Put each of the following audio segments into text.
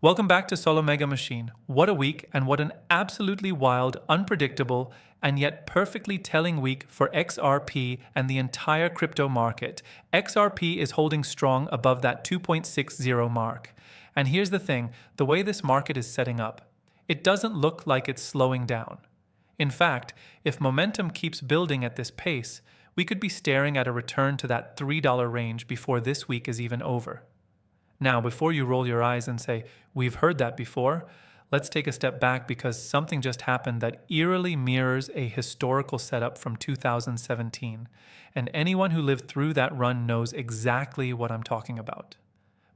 Welcome back to Solo Mega Machine. What a week, and what an absolutely wild, unpredictable, and yet perfectly telling week for XRP and the entire crypto market. XRP is holding strong above that 2.60 mark. And here's the thing, the way this market is setting up, it doesn't look like it's slowing down. In fact, if momentum keeps building at this pace, we could be staring at a return to that $3 range before this week is even over. Now, before you roll your eyes and say, we've heard that before, let's take a step back because something just happened that eerily mirrors a historical setup from 2017. And anyone who lived through that run knows exactly what I'm talking about.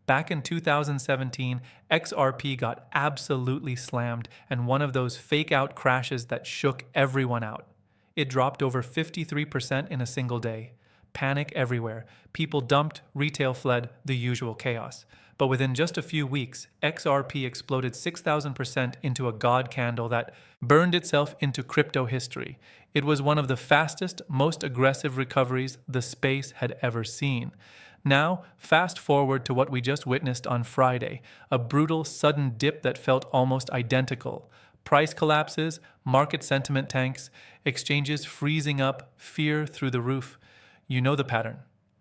Back in 2017, XRP got absolutely slammed and one of those fake out crashes that shook everyone out. It dropped over 53% in a single day. Panic everywhere. People dumped, retail fled, the usual chaos. But within just a few weeks, XRP exploded 6,000% into a god candle that burned itself into crypto history. It was one of the fastest, most aggressive recoveries the space had ever seen. Now, fast forward to what we just witnessed on Friday, a brutal, sudden dip that felt almost identical. Price collapses, market sentiment tanks, exchanges freezing up, fear through the roof. You know the pattern.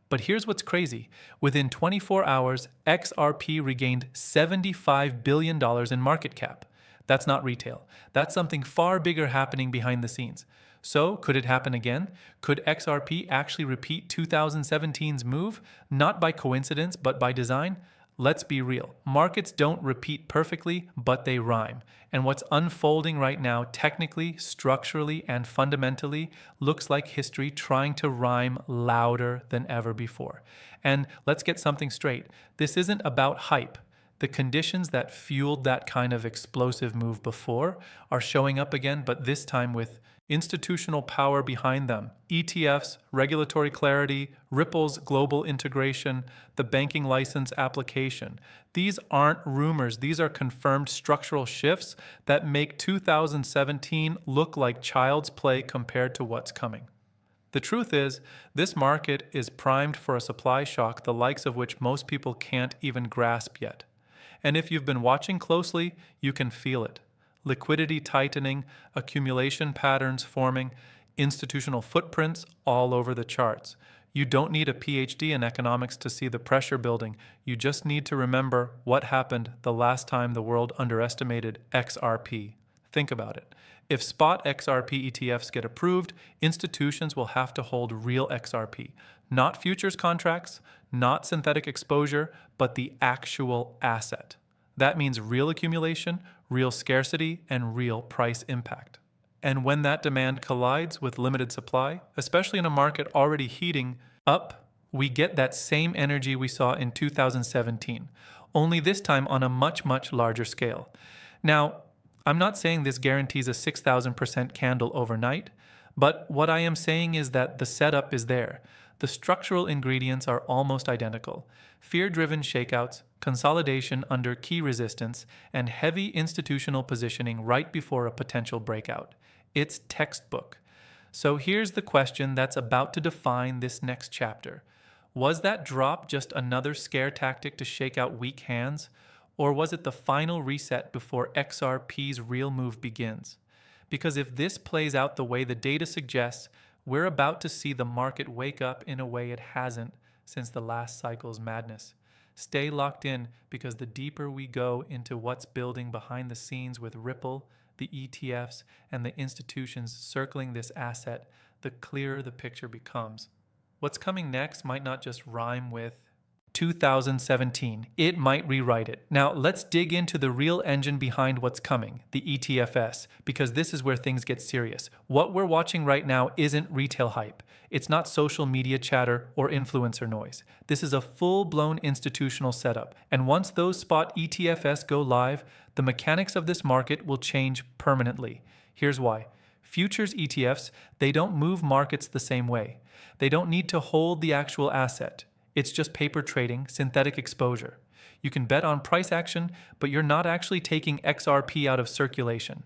But here's what's crazy. Within 24 hours, XRP regained $75 billion in market cap. That's not retail. That's something far bigger happening behind the scenes. So, could it happen again? Could XRP actually repeat 2017's move? Not by coincidence, but by design? Let's be real. Markets don't repeat perfectly, but they rhyme. And what's unfolding right now, technically, structurally, and fundamentally, looks like history trying to rhyme louder than ever before. And let's get something straight. This isn't about hype. The conditions that fueled that kind of explosive move before are showing up again, but this time with institutional power behind them. ETFs, regulatory clarity, Ripple's global integration, the banking license application. These aren't rumors. These are confirmed structural shifts that make 2017 look like child's play compared to what's coming. The truth is, this market is primed for a supply shock the likes of which most people can't even grasp yet. And if you've been watching closely, you can feel it. Liquidity tightening, accumulation patterns forming, institutional footprints all over the charts. You don't need a PhD in economics to see the pressure building. You just need to remember what happened the last time the world underestimated XRP. Think about it. If spot XRP ETFs get approved, institutions will have to hold real XRP. Not futures contracts, not synthetic exposure, but the actual asset. That means real accumulation, real scarcity, and real price impact. And when that demand collides with limited supply, especially in a market already heating up, we get that same energy we saw in 2017, only this time on a much, much larger scale. Now, I'm not saying this guarantees a 6,000% candle overnight, but what I am saying is that the setup is there. The structural ingredients are almost identical. Fear-driven shakeouts, consolidation under key resistance, and heavy institutional positioning right before a potential breakout. It's textbook. So here's the question that's about to define this next chapter. Was that drop just another scare tactic to shake out weak hands? Or was it the final reset before XRP's real move begins? Because if this plays out the way the data suggests, we're about to see the market wake up in a way it hasn't since the last cycle's madness. Stay locked in because the deeper we go into what's building behind the scenes with Ripple, the ETFs, and the institutions circling this asset, the clearer the picture becomes. What's coming next might not just rhyme with 2017. It might rewrite it. Now, let's dig into the real engine behind what's coming, the ETFs, because this is where things get serious. What we're watching right now isn't retail hype. It's not social media chatter or influencer noise. This is a full-blown institutional setup. And once those spot ETFs go live, the mechanics of this market will change permanently. Here's why. Futures ETFs, they don't move markets the same way. They don't need to hold the actual asset. It's just paper trading, synthetic exposure. You can bet on price action, but you're not actually taking XRP out of circulation.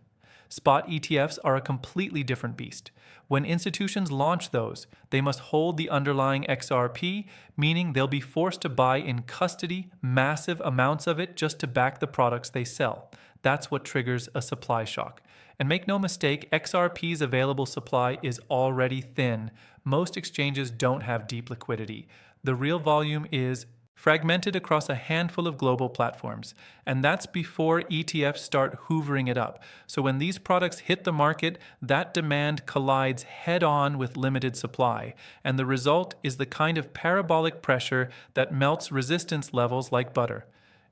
Spot ETFs are a completely different beast. When institutions launch those, they must hold the underlying XRP, meaning they'll be forced to buy in custody massive amounts of it just to back the products they sell. That's what triggers a supply shock. And make no mistake, XRP's available supply is already thin. Most exchanges don't have deep liquidity. The real volume is fragmented across a handful of global platforms, and that's before ETFs start hoovering it up. So when these products hit the market, that demand collides head-on with limited supply, and the result is the kind of parabolic pressure that melts resistance levels like butter.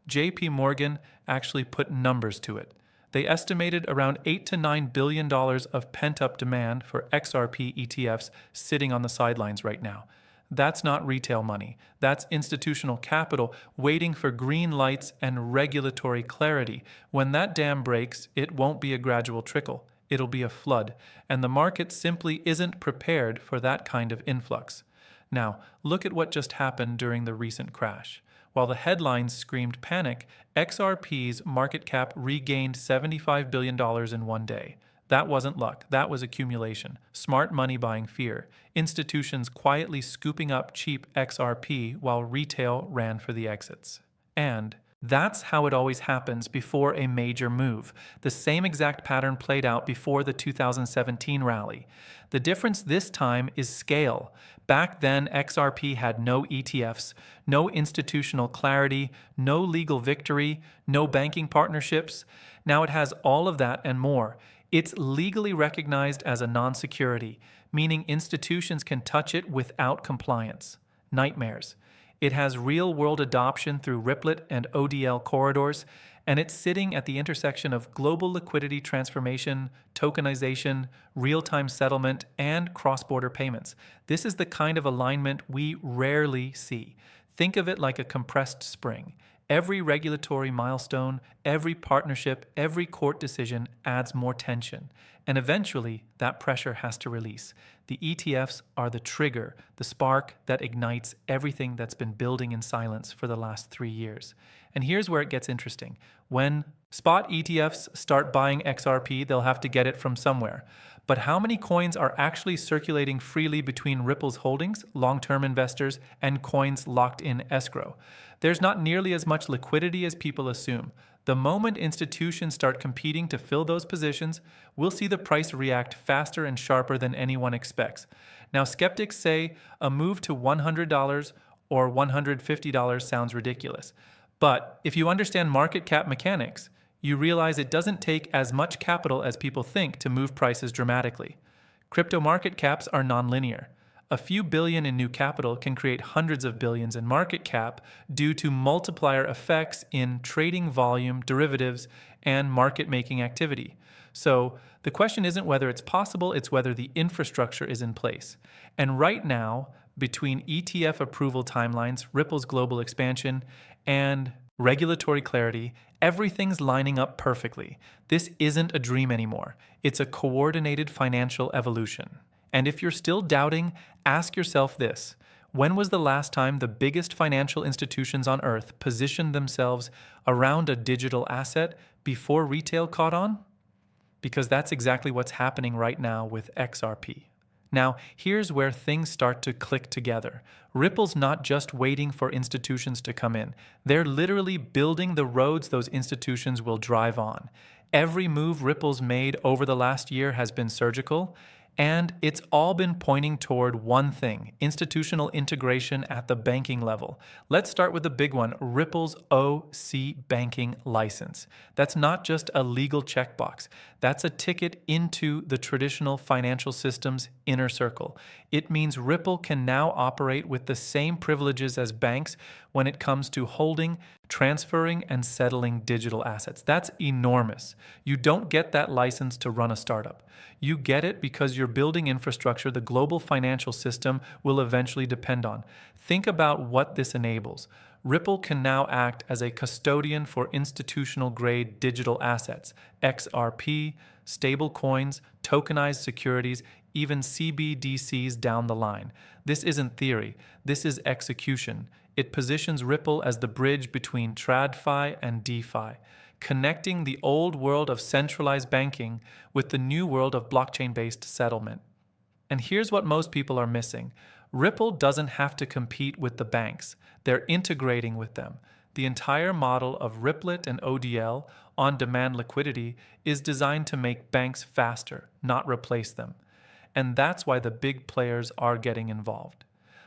JP Morgan actually put numbers to it. They estimated around $8 to $9 billion of pent-up demand for XRP ETFs sitting on the sidelines right now. That's not retail money. That's institutional capital waiting for green lights and regulatory clarity. When that dam breaks, it won't be a gradual trickle. It'll be a flood, and the market simply isn't prepared for that kind of influx. Now, look at what just happened during the recent crash. While the headlines screamed panic, XRP's market cap regained $75 billion in one day. That wasn't luck, that was accumulation. Smart money buying fear. Institutions quietly scooping up cheap XRP while retail ran for the exits. And that's how it always happens before a major move. The same exact pattern played out before the 2017 rally. The difference this time is scale. Back then, XRP had no ETFs, no institutional clarity, no legal victory, no banking partnerships. Now it has all of that and more. It's legally recognized as a non-security, meaning institutions can touch it without compliance. Nightmares. It has real-world adoption through Riplet and ODL corridors, and it's sitting at the intersection of global liquidity transformation, tokenization, real-time settlement, and cross-border payments. This is the kind of alignment we rarely see. Think of it like a compressed spring. Every regulatory milestone, every partnership, every court decision adds more tension. And eventually, that pressure has to release. The ETFs are the trigger, the spark that ignites everything that's been building in silence for the last 3 years. And here's where it gets interesting. When spot ETFs start buying XRP, they'll have to get it from somewhere. But how many coins are actually circulating freely between Ripple's holdings, long-term investors, and coins locked in escrow? There's not nearly as much liquidity as people assume. The moment institutions start competing to fill those positions, we'll see the price react faster and sharper than anyone expects. Now, skeptics say a move to $100 or $150 sounds ridiculous. But if you understand market cap mechanics, you realize it doesn't take as much capital as people think to move prices dramatically. Crypto market caps are nonlinear. A few billion in new capital can create hundreds of billions in market cap due to multiplier effects in trading volume, derivatives, and market-making activity. So the question isn't whether it's possible, it's whether the infrastructure is in place. And right now, between ETF approval timelines, Ripple's global expansion, and regulatory clarity, everything's lining up perfectly. This isn't a dream anymore. It's a coordinated financial evolution. And if you're still doubting, ask yourself this. When was the last time the biggest financial institutions on earth positioned themselves around a digital asset before retail caught on? Because that's exactly what's happening right now with XRP. Now, here's where things start to click together. Ripple's not just waiting for institutions to come in. They're literally building the roads those institutions will drive on. Every move Ripple's made over the last year has been surgical, and it's all been pointing toward one thing: institutional integration at the banking level. Let's start with the big one, Ripple's OC banking license. That's not just a legal checkbox. That's a ticket into the traditional financial system's inner circle. It means Ripple can now operate with the same privileges as banks when it comes to holding, transferring, and settling digital assets. That's enormous. You don't get that license to run a startup. You get it because you're building infrastructure the global financial system will eventually depend on. Think about what this enables. Ripple can now act as a custodian for institutional-grade digital assets, XRP, stablecoins, tokenized securities, even CBDCs down the line. This isn't theory. This is execution. It positions Ripple as the bridge between TradFi and DeFi. connecting the old world of centralized banking with the new world of blockchain-based settlement. And here's what most people are missing. Ripple doesn't have to compete with the banks. They're integrating with them. The entire model of Ripplet and ODL, on-demand liquidity, is designed to make banks faster, not replace them. And that's why the big players are getting involved.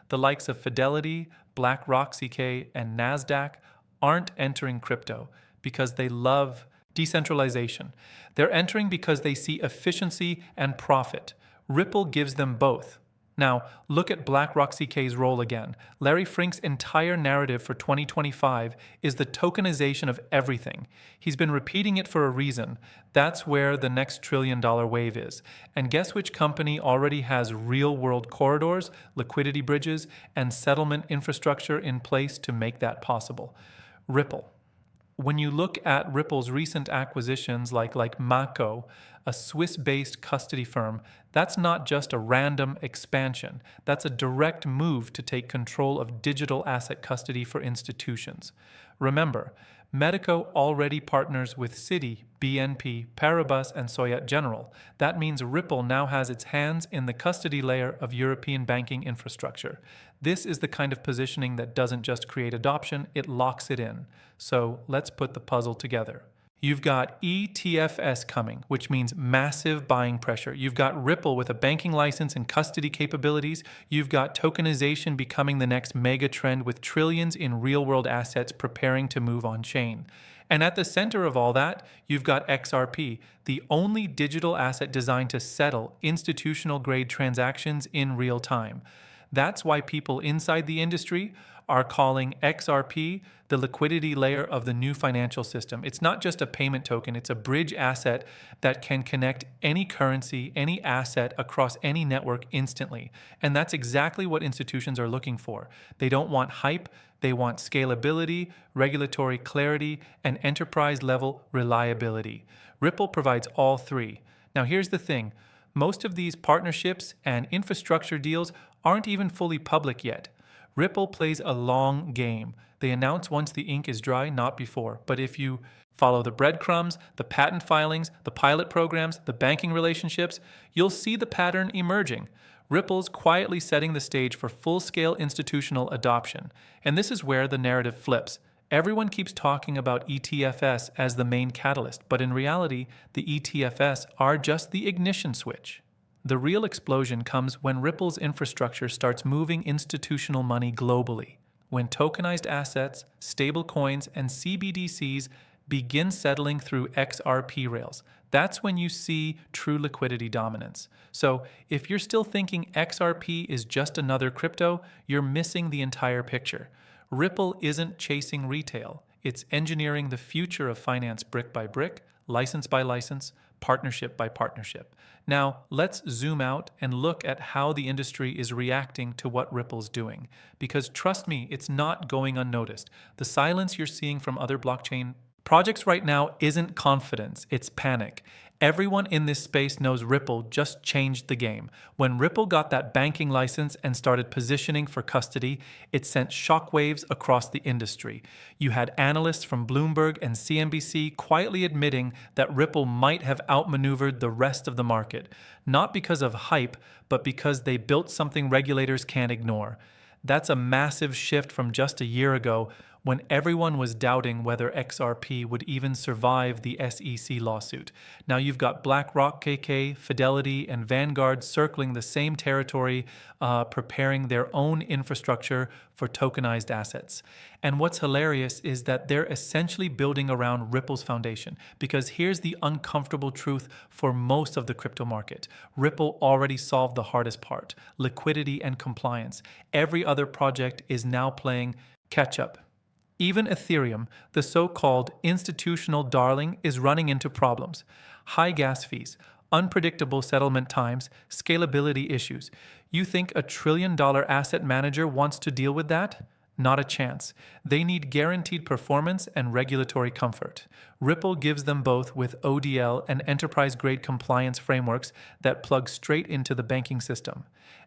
The likes of Fidelity, BlackRock, CK, and Nasdaq aren't entering crypto because they love decentralization. They're entering because they see efficiency and profit. Ripple gives them both. Now, look at BlackRock CK's role again. Larry Frink's entire narrative for 2025 is the tokenization of everything. He's been repeating it for a reason. That's where the next trillion-dollar wave is. And guess which company already has real-world corridors, liquidity bridges, and settlement infrastructure in place to make that possible? Ripple. When you look at Ripple's recent acquisitions like Mako, a Swiss-based custody firm, that's not just a random expansion. That's a direct move to take control of digital asset custody for institutions. Remember, Medico already partners with Citi, BNP, Paribas, and Societe Generale. That means Ripple now has its hands in the custody layer of European banking infrastructure. This is the kind of positioning that doesn't just create adoption, it locks it in. So let's put the puzzle together. You've got ETFS coming, which means massive buying pressure. You've got Ripple with a banking license and custody capabilities. You've got tokenization becoming the next mega trend with trillions in real-world assets preparing to move on-chain. And at the center of all that, you've got XRP, the only digital asset designed to settle institutional-grade transactions in real time. That's why people inside the industry are calling XRP the liquidity layer of the new financial system. It's not just a payment token, it's a bridge asset that can connect any currency, any asset across any network instantly. And that's exactly what institutions are looking for. They don't want hype, they want scalability, regulatory clarity, and enterprise-level reliability. Ripple provides all three. Now here's the thing, most of these partnerships and infrastructure deals aren't even fully public yet. Ripple plays a long game. They announce once the ink is dry, not before. But if you follow the breadcrumbs, the patent filings, the pilot programs, the banking relationships, you'll see the pattern emerging. Ripple's quietly setting the stage for full-scale institutional adoption. And this is where the narrative flips. Everyone keeps talking about ETFS as the main catalyst, but in reality, the ETFS are just the ignition switch. The real explosion comes when Ripple's infrastructure starts moving institutional money globally, when tokenized assets, stablecoins, and CBDCs begin settling through XRP rails. That's when you see true liquidity dominance. So if you're still thinking XRP is just another crypto, you're missing the entire picture. Ripple isn't chasing retail. It's engineering the future of finance brick by brick, license by license, partnership by partnership. Now, let's zoom out and look at how the industry is reacting to what Ripple's doing. Because trust me, it's not going unnoticed. The silence you're seeing from other blockchain projects right now isn't confidence, it's panic. Everyone in this space knows Ripple just changed the game. When Ripple got that banking license and started positioning for custody, it sent shockwaves across the industry. You had analysts from Bloomberg and CNBC quietly admitting that Ripple might have outmaneuvered the rest of the market, not because of hype, but because they built something regulators can't ignore. That's a massive shift from just a year ago when everyone was doubting whether XRP would even survive the SEC lawsuit. Now you've got BlackRock, KK, Fidelity, and Vanguard circling the same territory, preparing their own infrastructure for tokenized assets. And what's hilarious is that they're essentially building around Ripple's foundation, because here's the uncomfortable truth for most of the crypto market. Ripple already solved the hardest part, liquidity and compliance. Every other project is now playing catch up. Even Ethereum, the so-called institutional darling, is running into problems. High gas fees, unpredictable settlement times, scalability issues. You think a trillion-dollar asset manager wants to deal with that? Not a chance. They need guaranteed performance and regulatory comfort. Ripple gives them both with ODL and enterprise-grade compliance frameworks that plug straight into the banking system.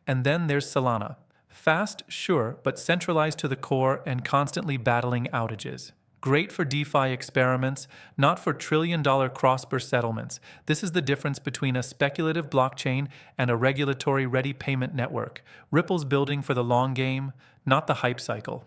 And then there's Solana. Fast, sure, but centralized to the core and constantly battling outages. Great for DeFi experiments, not for trillion-dollar cross-burst settlements. This is the difference between a speculative blockchain and a regulatory-ready payment network. Ripple's building for the long game, not the hype cycle.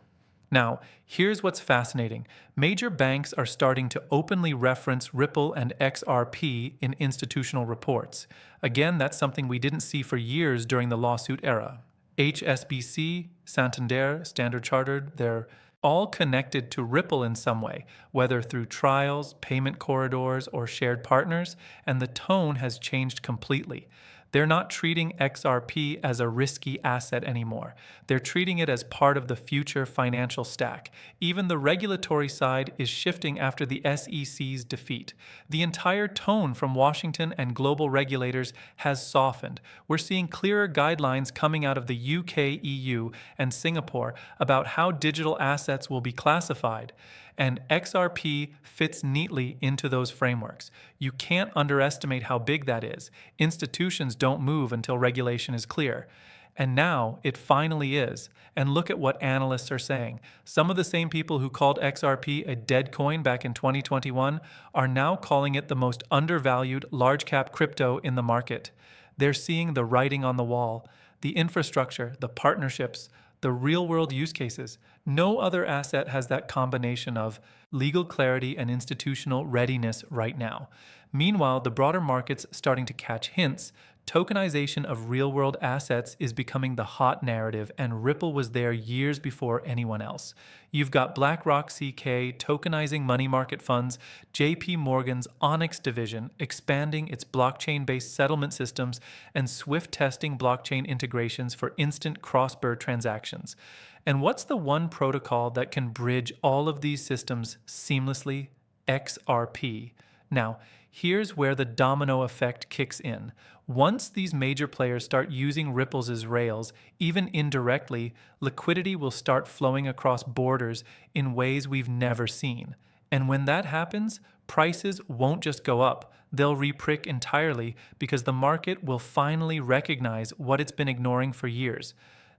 Now, here's what's fascinating. Major banks are starting to openly reference Ripple and XRP in institutional reports. Again, that's something we didn't see for years during the lawsuit era. HSBC, Santander, Standard Chartered, they're all connected to Ripple in some way, whether through trials, payment corridors, or shared partners, and the tone has changed completely. They're not treating XRP as a risky asset anymore. They're treating it as part of the future financial stack. Even the regulatory side is shifting after the SEC's defeat. The entire tone from Washington and global regulators has softened. We're seeing clearer guidelines coming out of the UK, EU, and Singapore about how digital assets will be classified. And XRP fits neatly into those frameworks. You can't underestimate how big that is. Institutions don't move until regulation is clear. And now it finally is. And look at what analysts are saying. Some of the same people who called XRP a dead coin back in 2021 are now calling it the most undervalued large cap crypto in the market. They're seeing the writing on the wall, the infrastructure, the partnerships, the real-world use cases. No other asset has that combination of legal clarity and institutional readiness right now. Meanwhile, the broader market's starting to catch hints. Tokenization of real-world assets is becoming the hot narrative, and Ripple was there years before anyone else. You've got BlackRock CK tokenizing money market funds, JP Morgan's Onyx division expanding its blockchain-based settlement systems, and Swift testing blockchain integrations for instant cross-border transactions. And what's the one protocol that can bridge all of these systems seamlessly? XRP. Now, here's where the domino effect kicks in. Once these major players start using Ripples as rails, even indirectly, liquidity will start flowing across borders in ways we've never seen. And when that happens, prices won't just go up, they'll reprick entirely because the market will finally recognize what it's been ignoring for years.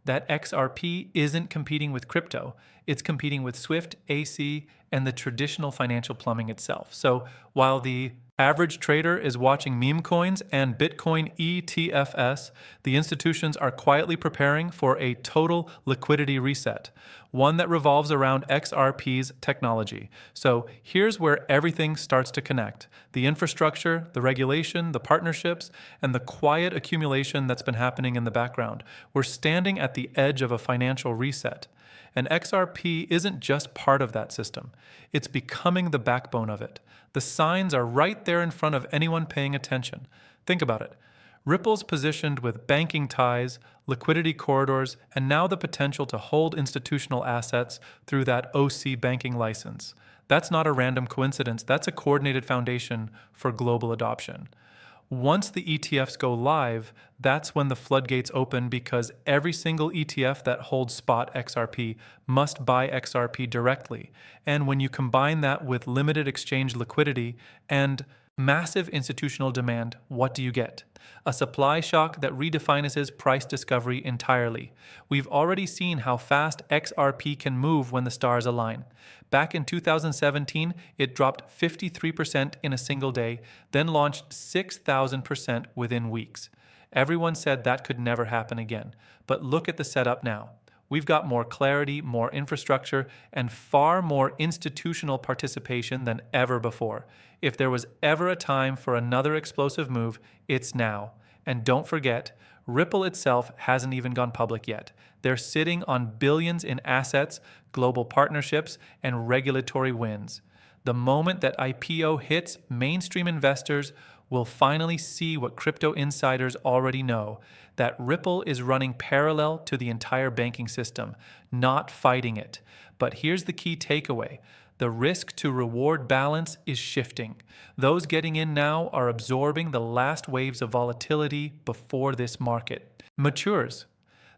That XRP isn't competing with crypto, it's competing with Swift, AC, and the traditional financial plumbing itself. So while the average trader is watching meme coins and Bitcoin ETFs, the institutions are quietly preparing for a total liquidity reset, one that revolves around XRP's technology. So here's where everything starts to connect. The infrastructure, the regulation, the partnerships, and the quiet accumulation that's been happening in the background. We're standing at the edge of a financial reset. And XRP isn't just part of that system. It's becoming the backbone of it. The signs are right there in front of anyone paying attention. Think about it. Ripple's positioned with banking ties, liquidity corridors, and now the potential to hold institutional assets through that OC banking license. That's not a random coincidence. That's a coordinated foundation for global adoption. Once the ETFs go live, that's when the floodgates open because every single ETF that holds spot XRP must buy XRP directly. And when you combine that with limited exchange liquidity and massive institutional demand, what do you get? A supply shock that redefines price discovery entirely. We've already seen how fast XRP can move when the stars align. Back in 2017, it dropped 53% in a single day, then launched 6,000% within weeks. Everyone said that could never happen again. But look at the setup now. We've got more clarity, more infrastructure, and far more institutional participation than ever before. If there was ever a time for another explosive move, it's now. And don't forget, Ripple itself hasn't even gone public yet. They're sitting on billions in assets, global partnerships, and regulatory wins. The moment that IPO hits, mainstream investors will finally see what crypto insiders already know, that Ripple is running parallel to the entire banking system, not fighting it. But here's the key takeaway. The risk to reward balance is shifting. Those getting in now are absorbing the last waves of volatility before this market matures.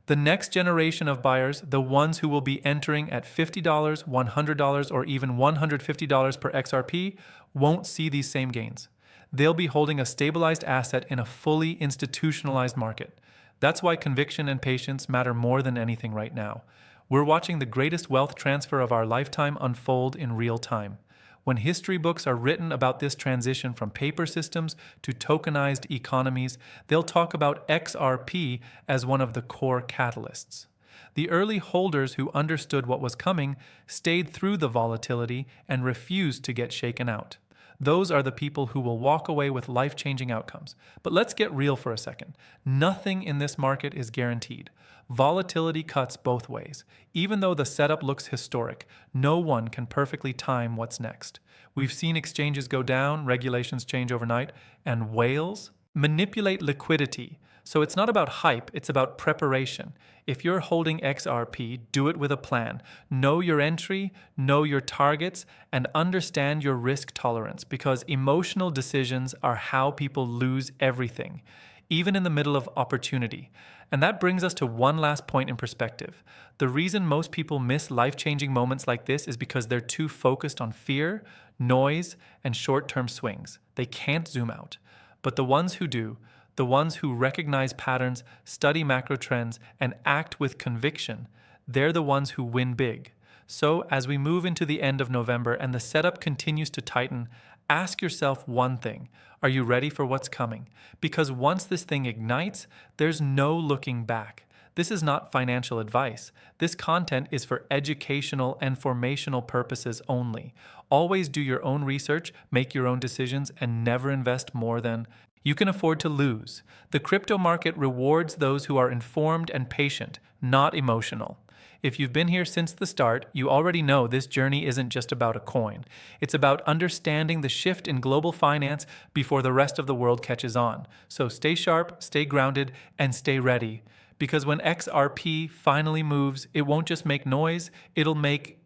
The next generation of buyers, the ones who will be entering at $50, $100, or even $150 per XRP, won't see these same gains. They'll be holding a stabilized asset in a fully institutionalized market. That's why conviction and patience matter more than anything right now. We're watching the greatest wealth transfer of our lifetime unfold in real time. When history books are written about this transition from paper systems to tokenized economies, they'll talk about XRP as one of the core catalysts. The early holders who understood what was coming stayed through the volatility and refused to get shaken out. Those are the people who will walk away with life-changing outcomes. But let's get real for a second. Nothing in this market is guaranteed. Volatility cuts both ways. Even though the setup looks historic, no one can perfectly time what's next. We've seen exchanges go down, regulations change overnight, and whales manipulate liquidity. So it's not about hype, it's about preparation. If you're holding XRP, do it with a plan. Know your entry, know your targets, and understand your risk tolerance, because emotional decisions are how people lose everything, even in the middle of opportunity. And that brings us to one last point in perspective. The reason most people miss life-changing moments like this is because they're too focused on fear, noise, and short-term swings. They can't zoom out. But the ones who do, the ones who recognize patterns, study macro trends, and act with conviction, they're the ones who win big. So, as we move into the end of November and the setup continues to tighten, ask yourself one thing. Are you ready for what's coming? Because once this thing ignites, there's no looking back. This is not financial advice. This content is for educational and formational purposes only. Always do your own research, make your own decisions, and never invest more than you can afford to lose. The crypto market rewards those who are informed and patient, not emotional. If you've been here since the start, you already know this journey isn't just about a coin. It's about understanding the shift in global finance before the rest of the world catches on. So stay sharp, stay grounded, and stay ready. Because when XRP finally moves, it won't just make noise, it'll make